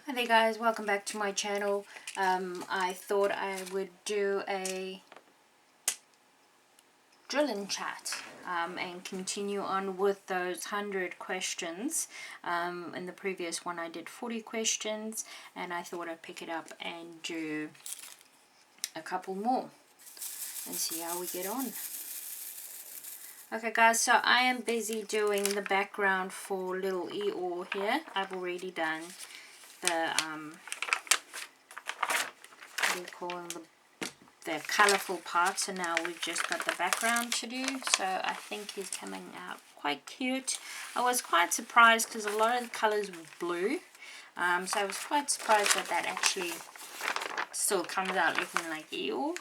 Hi there guys, welcome back to my channel. I thought I would do a drill and chat and continue on with those 100 questions. In the previous one I did 40 questions and I thought I'd pick it up and do a couple more and see how we get on. Okay guys, so I am busy doing the background for little Eeyore here. I've already done the what do you call them, the colourful part, so now we've just got the background to do. So I think he's coming out quite cute. I was quite surprised because a lot of the colours were blue, so I was quite surprised that that actually still comes out looking like Eeyore.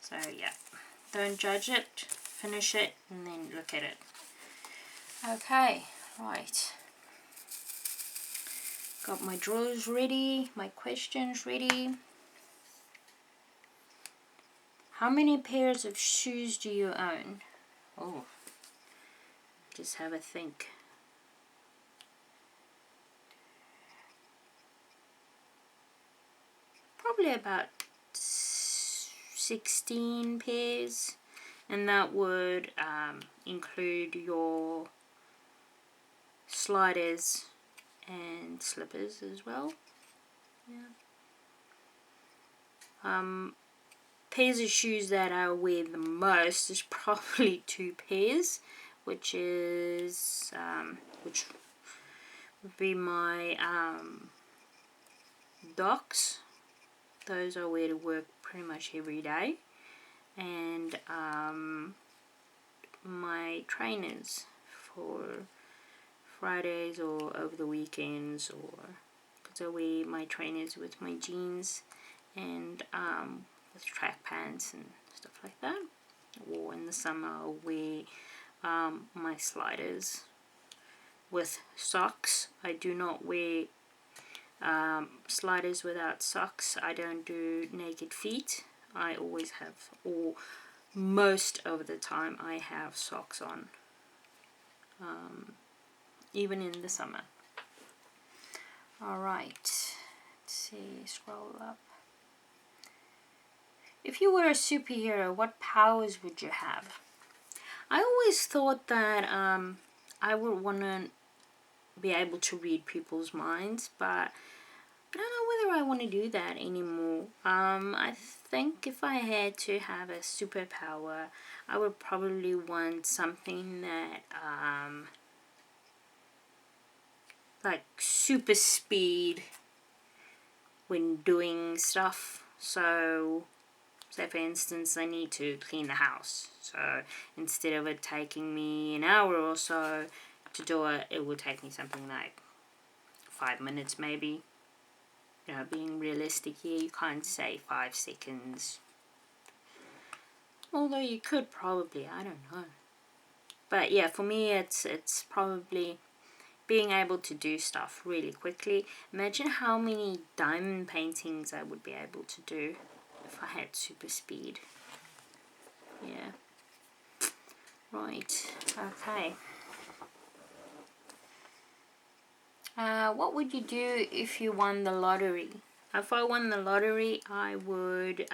So yeah, don't judge it, finish it and then look at it. Okay, right. Got my drawers ready, my questions ready. How many pairs of shoes do you own? Oh, just have a think. Probably about 16 pairs, and that would include your sliders and slippers as well. Yeah. Pairs of shoes that I wear the most is probably 2 pairs, which is which would be my Docs. Those I wear to work pretty much every day, and my trainers for Fridays or over the weekends, or because I wear my trainers with my jeans and with track pants and stuff like that. Or in the summer I'll wear my sliders with socks. I do not wear sliders without socks. I don't do naked feet. I always have, or most of the time I have socks on, even in the summer. Alright, let's see, scroll up. If you were a superhero, what powers would you have? I always thought that I would want to be able to read people's minds, but I don't know whether I want to do that anymore. I think if I had to have a superpower, I would probably want something that like super speed when doing stuff. So say for instance I need to clean the house, so instead of it taking me an hour or so to do it, it would take me something like 5 minutes maybe. You know, being realistic here, you can't say 5 seconds. Although you could probably, I don't know. But yeah, for me it's probably being able to do stuff really quickly. Imagine how many diamond paintings I would be able to do if I had super speed. Yeah. Right. Okay. What would you do if you won the lottery? If I won the lottery, I would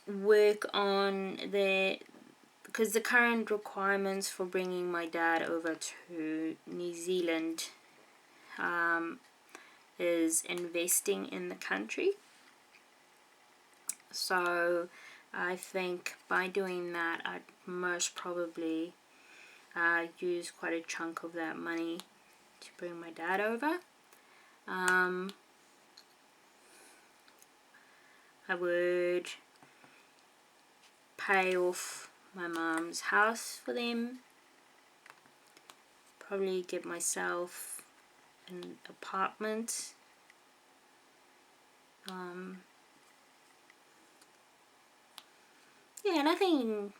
work on because the current requirements for bringing my dad over to New Zealand is investing in the country. So I think by doing that, I'd most probably use quite a chunk of that money to bring my dad over. I would pay off my mom's house for them. Probably get myself an apartment. Yeah, nothing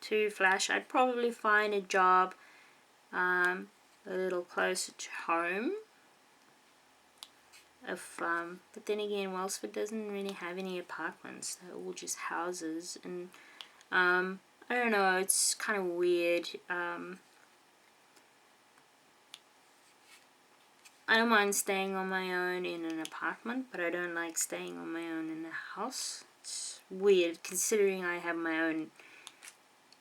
too flash. I'd probably find a job a little closer to home. But then again, Wellsford doesn't really have any apartments. They're all just houses, and I don't know, it's kind of weird. I don't mind staying on my own in an apartment, but I don't like staying on my own in a house. It's weird considering I have my own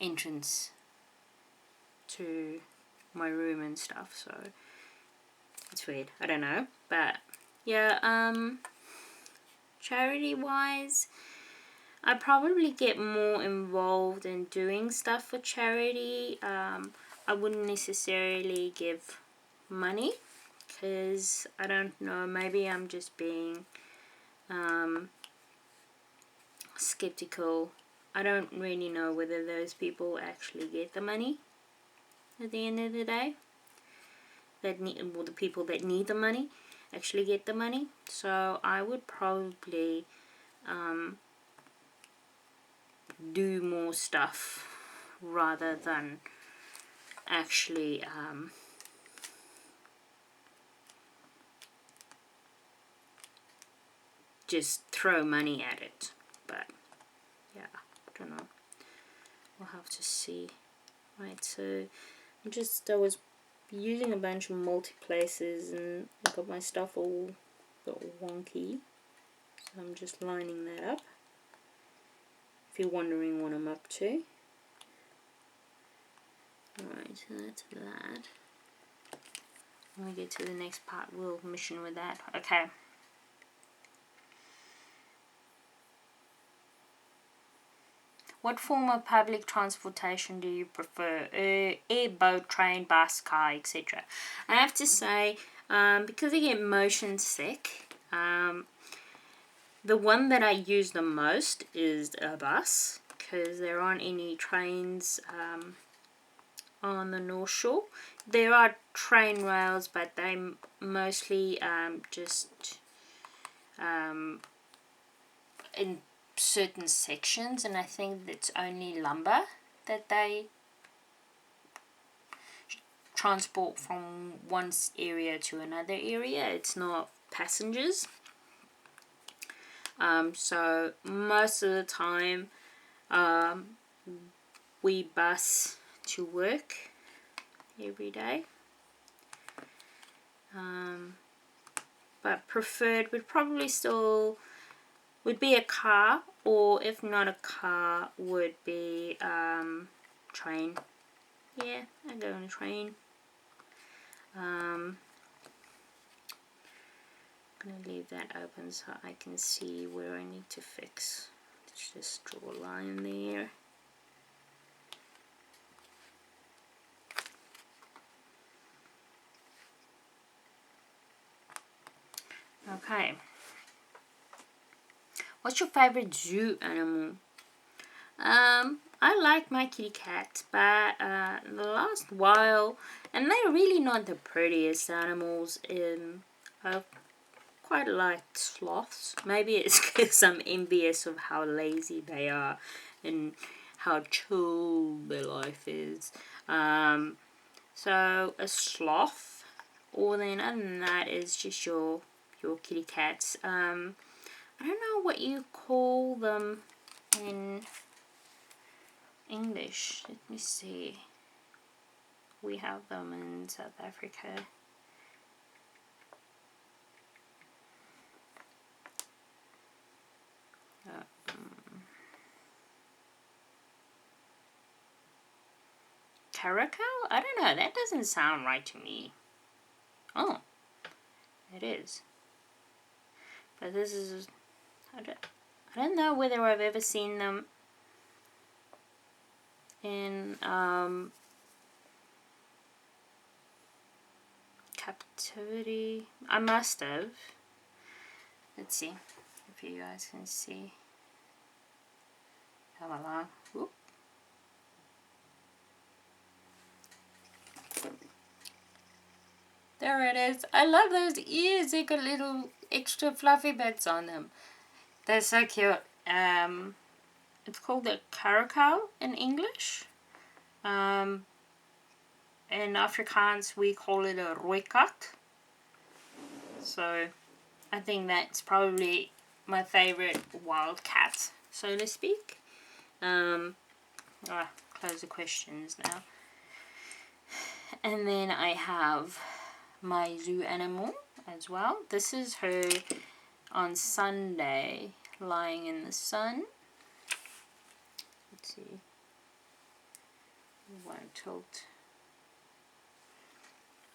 entrance to my room and stuff, so it's weird. I don't know, but yeah, charity wise, I probably get more involved in doing stuff for charity. I wouldn't necessarily give money because I don't know, maybe I'm just being skeptical. I don't really know whether those people actually get the money at the end of the day. Well, the people that need the money actually get the money. So I would probably do more stuff rather than actually just throw money at it. But yeah, I don't know, we'll have to see. Right, so I was using a bunch of multi-places and I got my stuff all got wonky, so I'm just lining that up if you're wondering what I'm up to. Alright, so that's that. When we get to the next part, we'll mission with that. Okay. What form of public transportation do you prefer? Air, boat, train, bus, car, etc. I have to say, because I get motion sick, the one that I use the most is a bus, because there aren't any trains on the North Shore. There are train rails, but they mostly just in certain sections, and I think it's only lumber that they transport from one area to another area. It's not passengers. So most of the time we bus to work every day. But preferred would probably still would be a car, or if not a car, would be train. Yeah, I go on a train. I'm gonna leave that open so I can see where I need to fix. Let's just draw a line there. Okay. What's your favorite zoo animal? I like my kitty cats, but the last while, and they're really not the prettiest animals. I've quite liked sloths. Maybe it's because I'm envious of how lazy they are and how chill their life is. So a sloth, or then other than that is just your kitty cats. I don't know what you call them in English. Let me see. We have them in South Africa. Caracal? I don't know. That doesn't sound right to me. Oh, it is. But this is... I don't know whether I've ever seen them in captivity. I must have. Let's see if you guys can see. Come along. Whoop. There it is. I love those ears. They got little extra fluffy bits on them. They're so cute. It's called a Caracal in English. In Afrikaans we call it a rooikat. So I think that's probably my favorite wild cat, so to speak. Close the questions now. And then I have my zoo animal as well. This is her on Sunday, lying in the sun. Let's see. It won't tilt.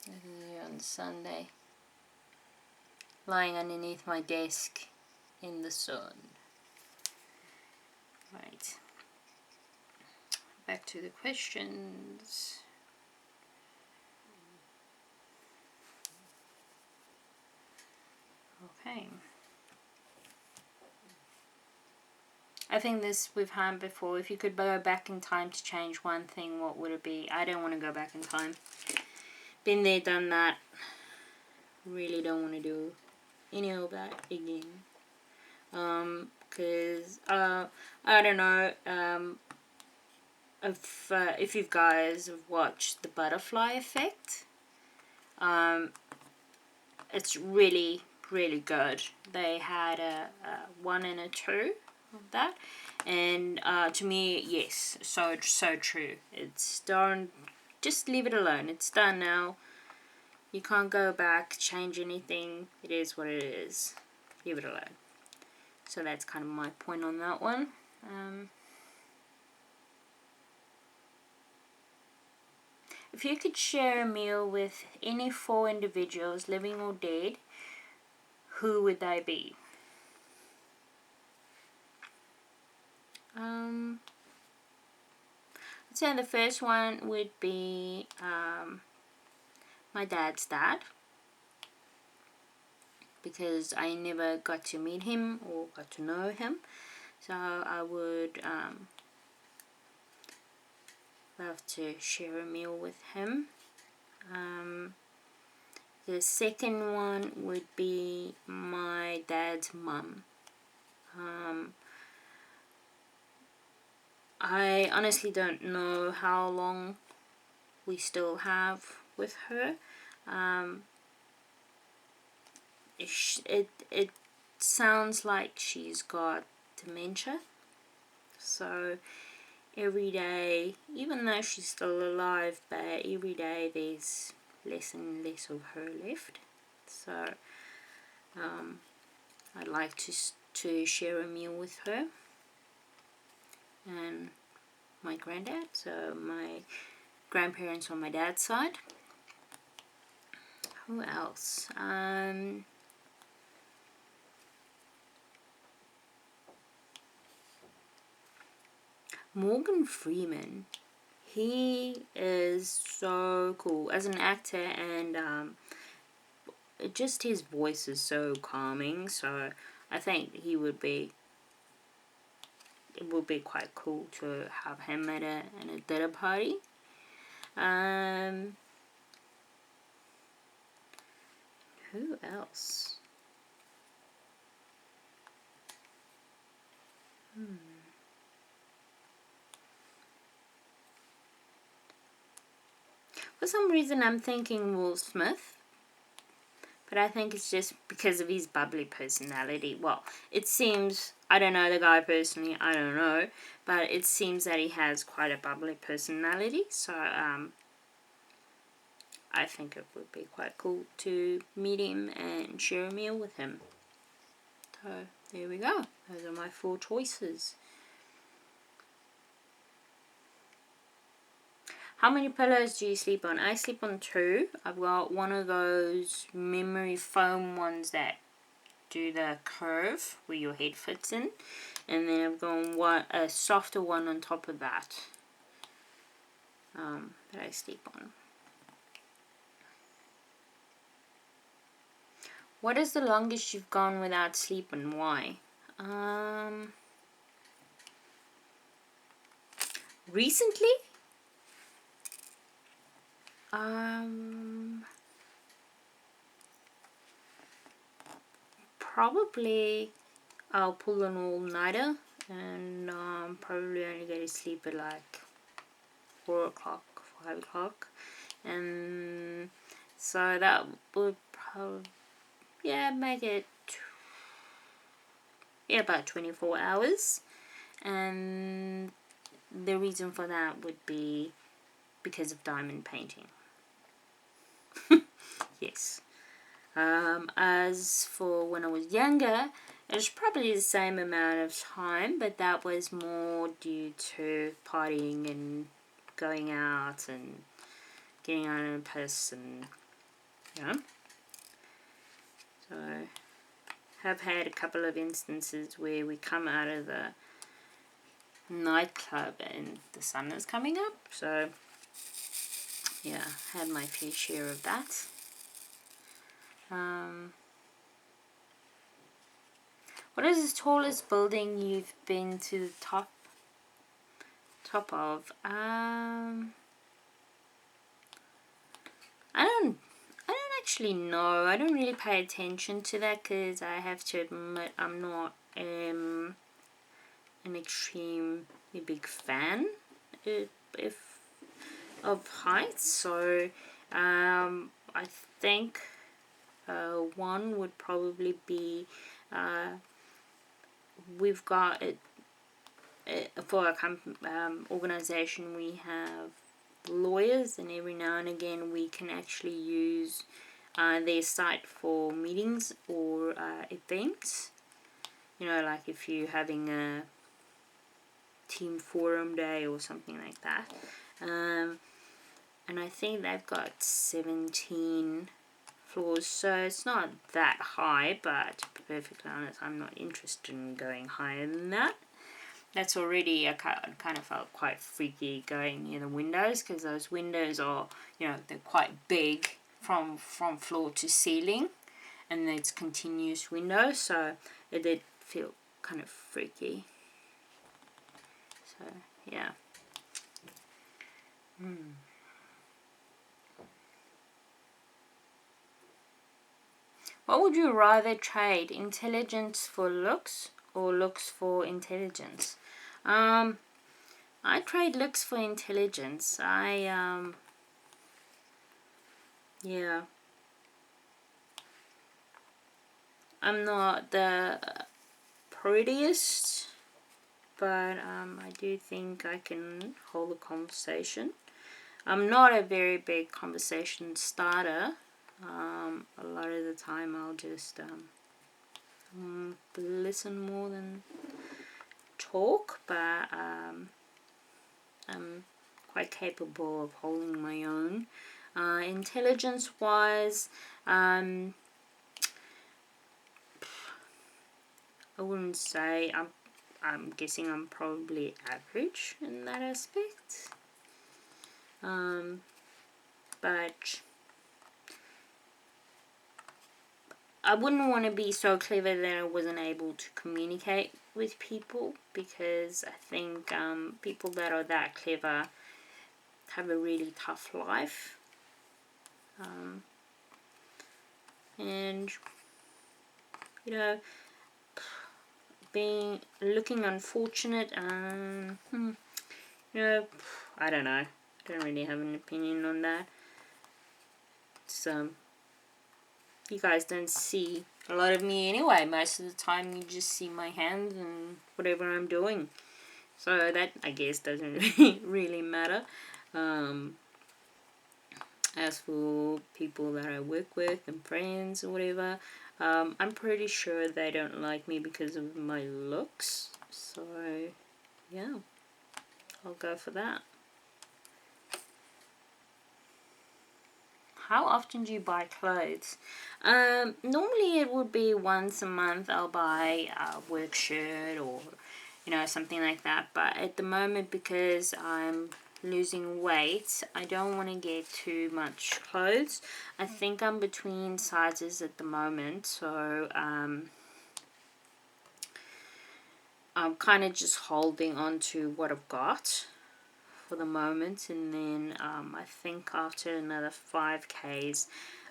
This is her on Sunday, lying underneath my desk in the sun. Right. Back to the questions. Okay. I think this we've had before. If you could go back in time to change one thing, what would it be? I don't want to go back in time. Been there, done that. Really don't want to do any of that again. Because I don't know if you guys have watched The Butterfly Effect. It's really good. They had a 1 and a 2 of that, and to me, yes, so true. It's done. Just leave it alone. It's done now. You can't go back, change anything. It is what it is. Leave it alone. So that's kind of my point on that one. If you could share a meal with any 4 individuals, living or dead, who would they be? I'd say the first one would be my dad's dad, because I never got to meet him or got to know him, so I would love to share a meal with him. The second one would be my dad's mum. I honestly don't know how long we still have with her. It sounds like she's got dementia, so every day, even though she's still alive, but every day there's less and less of her left. So I'd like to share a meal with her and my granddad, so my grandparents on my dad's side. Who else? Morgan Freeman. He is so cool as an actor, and just his voice is so calming, so I think it would be quite cool to have him at a dinner party. Who else? For some reason I'm thinking Will Smith, but I think it's just because of his bubbly personality. Well, it seems, I don't know the guy personally, I don't know, but it seems that he has quite a bubbly personality, so I think it would be quite cool to meet him and share a meal with him. So there we go. Those are my 4 choices. How many pillows do you sleep on? I sleep on 2. I've got one of those memory foam ones that do the curve where your head fits in, and then I've got a softer one on top of that that I sleep on. What is the longest you've gone without sleep, and why? Recently? Probably I'll pull an all-nighter, and probably only go to sleep at like 4 o'clock, 5 o'clock, and so that would probably, make it, about 24 hours, and the reason for that would be because of diamond painting. yes. As for when I was younger, it was probably the same amount of time, but that was more due to partying and going out and getting out on a piss and, you know. So, have had a couple of instances where we come out of the nightclub and the sun is coming up. So, yeah, had my fair share of that. What is the tallest building you've been to the top of? I don't actually know. I don't really pay attention to that because I have to admit I'm not an extremely big fan of heights. So I think one would probably be we've got it for our organization. We have lawyers, and every now and again we can actually use their site for meetings or events. You know, like if you're having a team forum day or something like that. And I think they've got 17 floors, so it's not that high, but to be perfectly honest, I'm not interested in going higher than that. That's already, I kind of felt quite freaky going near the windows, because those windows are, you know, they're quite big from floor to ceiling, and it's continuous windows, so it did feel kind of freaky. So, yeah. What would you rather trade, intelligence for looks or looks for intelligence? I trade looks for intelligence. Yeah. I'm not the prettiest, but I do think I can hold a conversation. I'm not a very big conversation starter. A lot of the time I'll just listen more than talk, but I'm quite capable of holding my own. Intelligence wise, I wouldn't say, I'm guessing I'm probably average in that aspect. But I wouldn't want to be so clever that I wasn't able to communicate with people, because I think people that are that clever have a really tough life. And, you know, looking unfortunate, you know, I don't know. I don't really have an opinion on that. So, you guys don't see a lot of me anyway. Most of the time you just see my hands and whatever I'm doing. So that, I guess, doesn't really matter. As for people that I work with and friends or whatever, I'm pretty sure they don't like me because of my looks. So, yeah, I'll go for that. How often do you buy clothes? Normally it would be once a month I'll buy a work shirt or, you know, something like that. But at the moment, because I'm losing weight, I don't want to get too much clothes. I think I'm between sizes at the moment, so I'm kind of just holding on to what I've got for the moment, and then I think after another 5Ks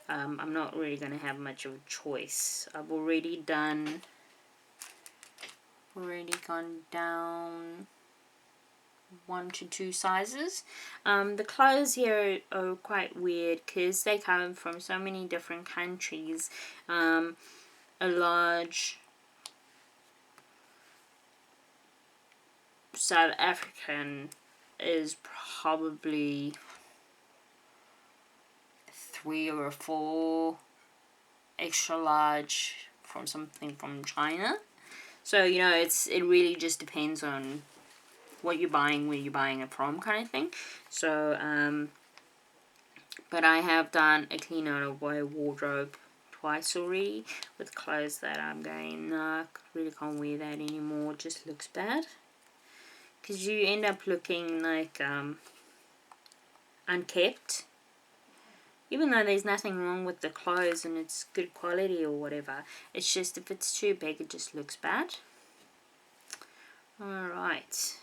I'm not really going to have much of a choice. I've already gone down 1 to 2 sizes. The clothes here are quite weird because they come from so many different countries. A large South African is probably 3 or a 4 extra large from something from China. So, you know, it really just depends on what you're buying, where you're buying it from, kind of thing. So, but I have done a clean out of my wardrobe twice already with clothes that I'm going, no, I really can't wear that anymore, it just looks bad. Because you end up looking like unkept. Even though there's nothing wrong with the clothes and it's good quality or whatever. It's just if it's too big, it just looks bad. Alright.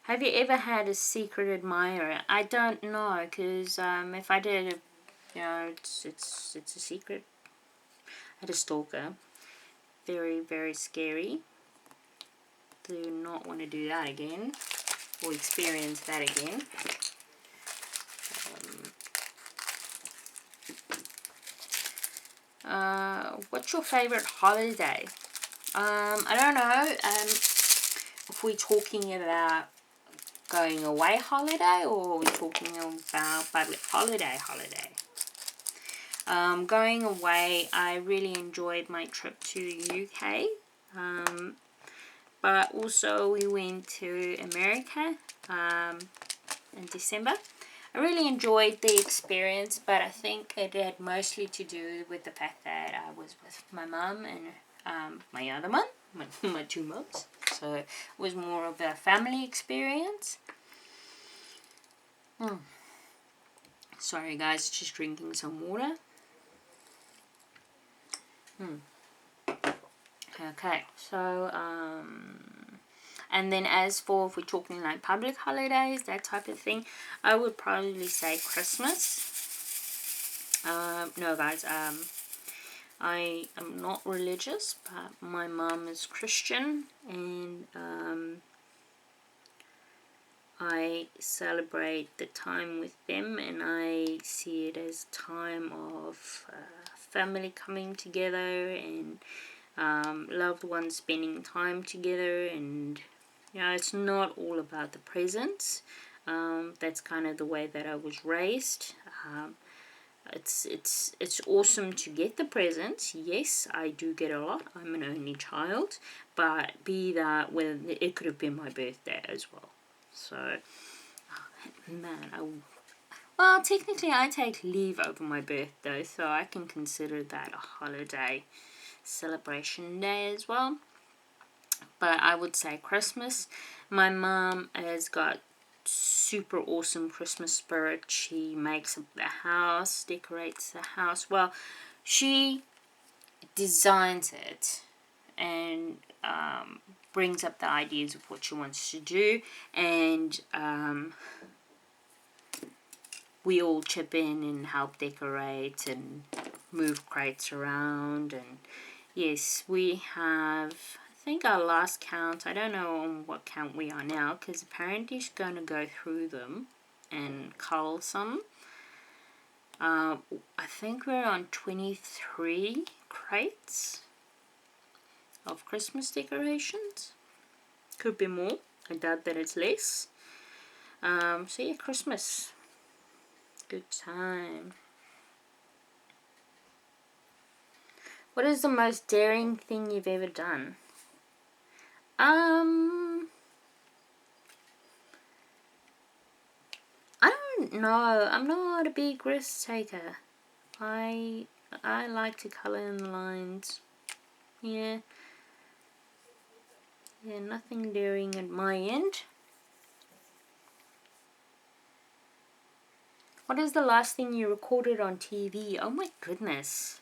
Have you ever had a secret admirer? I don't know, because if I did, you know, it's a secret. I had a stalker. Very, very scary. Do not want to do that again. Or experience that again. What's your favorite holiday? I don't know if we're talking about going away holiday or are we talking about public holiday. Going away, I really enjoyed my trip to the UK. But also we went to America in December. I really enjoyed the experience, but I think it had mostly to do with the fact that I was with my mum and my other mum, my 2 mums. So it was more of a family experience. Sorry guys, just drinking some water. Okay, so and then as for if we're talking like public holidays, that type of thing, I would probably say Christmas. No guys, I am not religious, but my mom is Christian, and I celebrate the time with them, and I see it as time of family coming together and loved ones spending time together. And you know, it's not all about the presents. That's kind of the way that I was raised. It's awesome to get the presents. Yes, I do get a lot. I'm an only child, but be that when it could have been my birthday as well. So, man, well, technically I take leave over my birthday, so I can consider that a holiday celebration day as well. But I would say Christmas. My mom has got super awesome Christmas spirit. She makes up the house, decorates the house. Well, she designs it and brings up the ideas of what she wants to do, and we all chip in and help decorate and move crates around. And yes, we have, I think our last count, I don't know on what count we are now, because apparently she's going to go through them and cull some. I think we're on 23 crates of Christmas decorations. Could be more. I doubt that it's less. So yeah, Christmas. Good time. What is the most daring thing you've ever done? I don't know. I'm not a big risk taker. I like to colour in the lines. Yeah. Yeah, nothing daring at my end. What is the last thing you recorded on TV? Oh my goodness.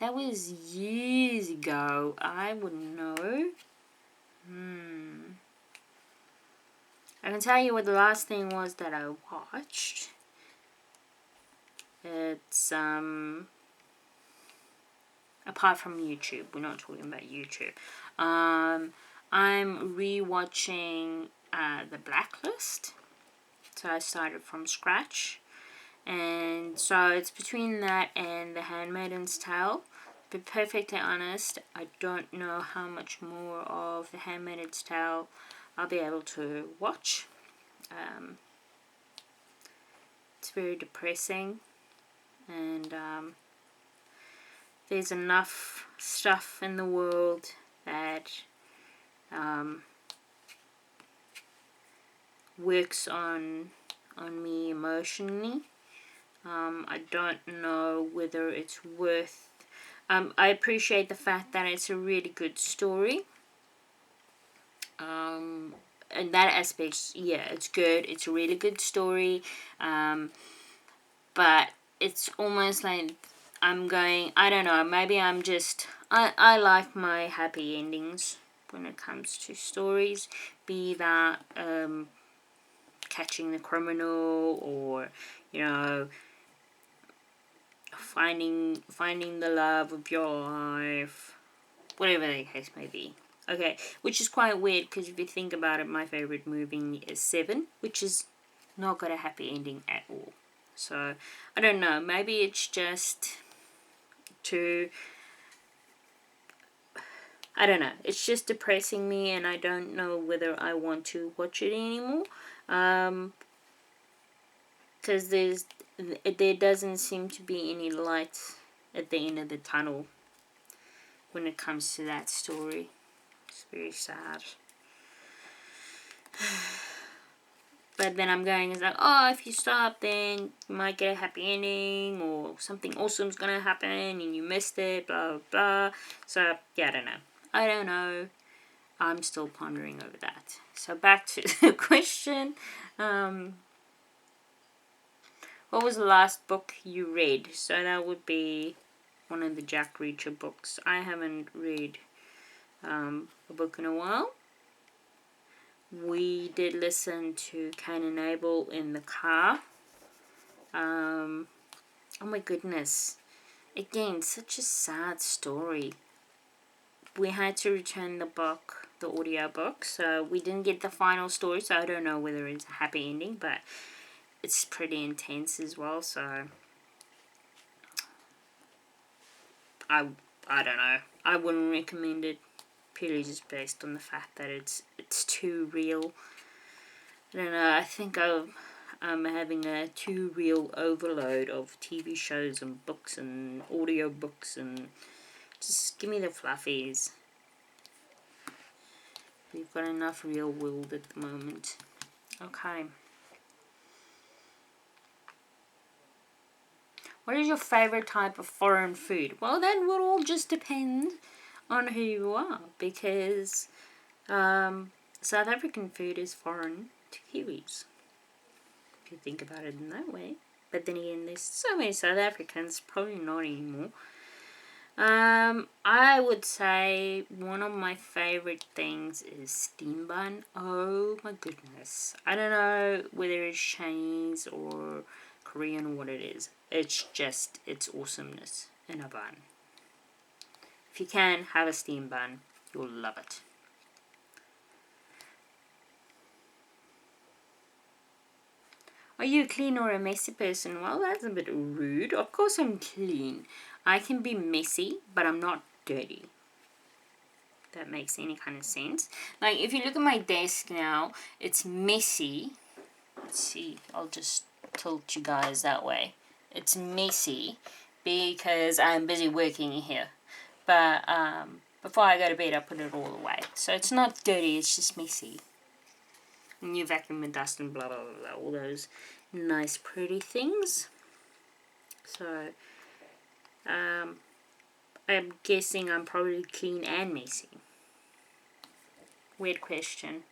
That was years ago. I wouldn't know. I can tell you what the last thing was that I watched. It's, apart from YouTube. We're not talking about YouTube. I'm rewatching The Blacklist. So I started from scratch. And so it's between that and The Handmaid's Tale. To be perfectly honest, I don't know how much more of The Handmaid's Tale I'll be able to watch. It's very depressing, and there's enough stuff in the world that works on me emotionally. I don't know whether it's worth. I appreciate the fact that it's a really good story. In that aspect, yeah, it's good. It's a really good story. But it's almost like I'm going, I don't know, maybe I'm just, I like my happy endings when it comes to stories. Be that catching the criminal, or, you know, finding the love of your life, whatever the case may be. Okay, which is quite weird, because if you think about it, my favorite movie is Seven, which is not got a happy ending at all. So I don't know, maybe it's just too, I don't know, it's just depressing me, and I don't know whether I want to watch it anymore, because there doesn't seem to be any light at the end of the tunnel when it comes to that story. It's very sad. But then I'm going, it's like, oh, if you stop, then you might get a happy ending, or something awesome's gonna happen and you missed it, blah, blah, blah. So, yeah, I don't know. I'm still pondering over that. So, back to the question. What was the last book you read? So, that would be one of the Jack Reacher books. I haven't read a book in a while. We did listen to Cain and Abel in the car. Oh my goodness. Again, such a sad story. We had to return the book, the audio book, so we didn't get the final story, so I don't know whether it's a happy ending, but it's pretty intense as well, so I don't know. I wouldn't recommend it, purely just based on the fact that it's too real. I don't know, I think I'm having a too real overload of TV shows and books and audio books, and just give me the fluffies. We've got enough real world at the moment. Okay. What is your favorite type of foreign food? Well, that would all just depend on who you are, because South African food is foreign to Kiwis, if you think about it in that way. But then again, there's so many South Africans, probably not anymore. I would say one of my favorite things is steam bun. Oh my goodness. I don't know whether it's Chinese or Korean or what it is. It's just, it's awesomeness in a bun. If you can, have a steam bun. You'll love it. Are you a clean or a messy person? Well, that's a bit rude. Of course I'm clean. I can be messy, but I'm not dirty. If that makes any kind of sense. Like, if you look at my desk now, it's messy. Let's see, I'll just tilt you guys that way. It's messy because I'm busy working here. But before I go to bed, I put it all away. So it's not dirty, it's just messy. And you vacuum and dust and blah, blah, blah, blah, all those nice, pretty things. So, I'm guessing I'm probably clean and messy. Weird question.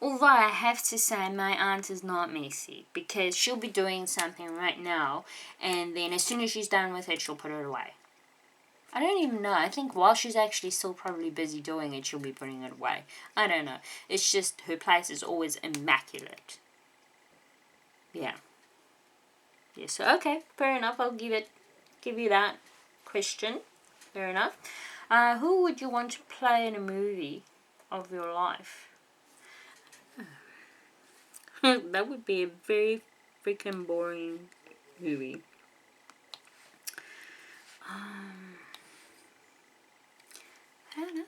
Although I have to say my aunt is not messy, because she'll be doing something right now, and then as soon as she's done with it, she'll put it away. I don't even know. I think while she's actually still probably busy doing it, she'll be putting it away. I don't know. It's just her place is always immaculate. Yeah. Yeah, so okay, fair enough. I'll give you that question. Fair enough. Who would you want to play in a movie of your life? That would be a very freaking boring movie. I don't know.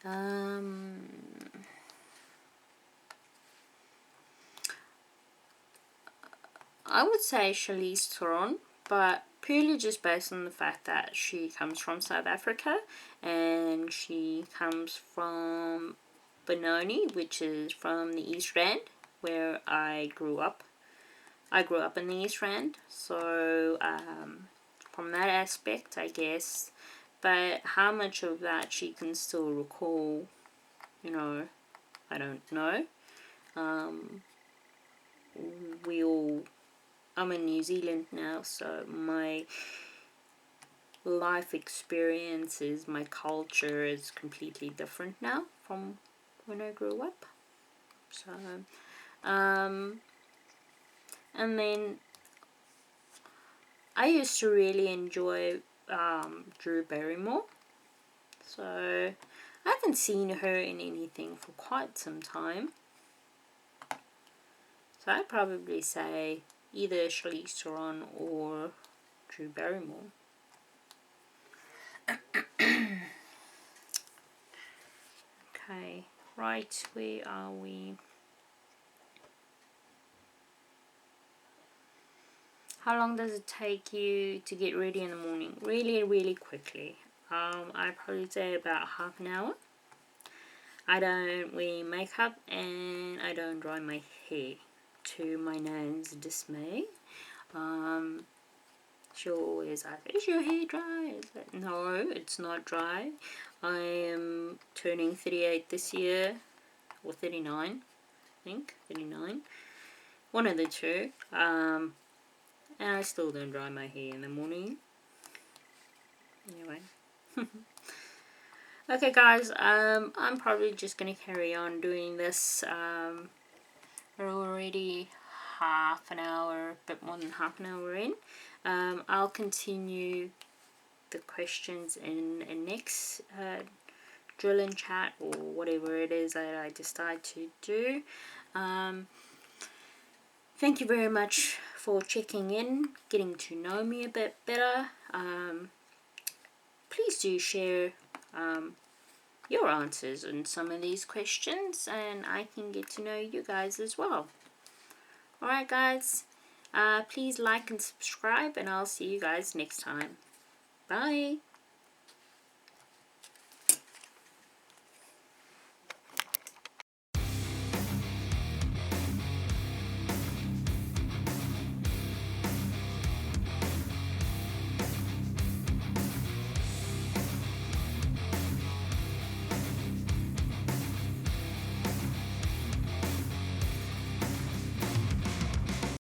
I would say Charlize Theron, but purely just based on the fact that she comes from South Africa and she comes from Benoni, which is from the East Rand, where I grew up. I grew up in the East Rand, so from that aspect, I guess. But how much of that she can still recall, you know, I don't know. I'm in New Zealand now, so my life experiences, my culture is completely different now from when I grew up. So, and then I used to really enjoy Drew Barrymore. So I haven't seen her in anything for quite some time. So I'd probably say either Charlize Theron or Drew Barrymore. Okay, right, where are we? How long does it take you to get ready in the morning? Really, really quickly. I'd probably say about half an hour. I don't wear makeup and I don't dry my hair, to my nan's dismay. She'll always ask, is your hair dry? No, it's not dry. I am turning 38 this year, or 39, I think, 39. One of the two. And I still don't dry my hair in the morning. Anyway. Okay guys, I'm probably just going to carry on doing this. We're already half an hour, a bit more than half an hour in. I'll continue the questions in next drill and chat or whatever it is that I decide to do. Thank you very much for checking in, getting to know me a bit better. Please do share your answers on some of these questions and I can get to know you guys as well. Alright guys, please like and subscribe and I'll see you guys next time. Bye!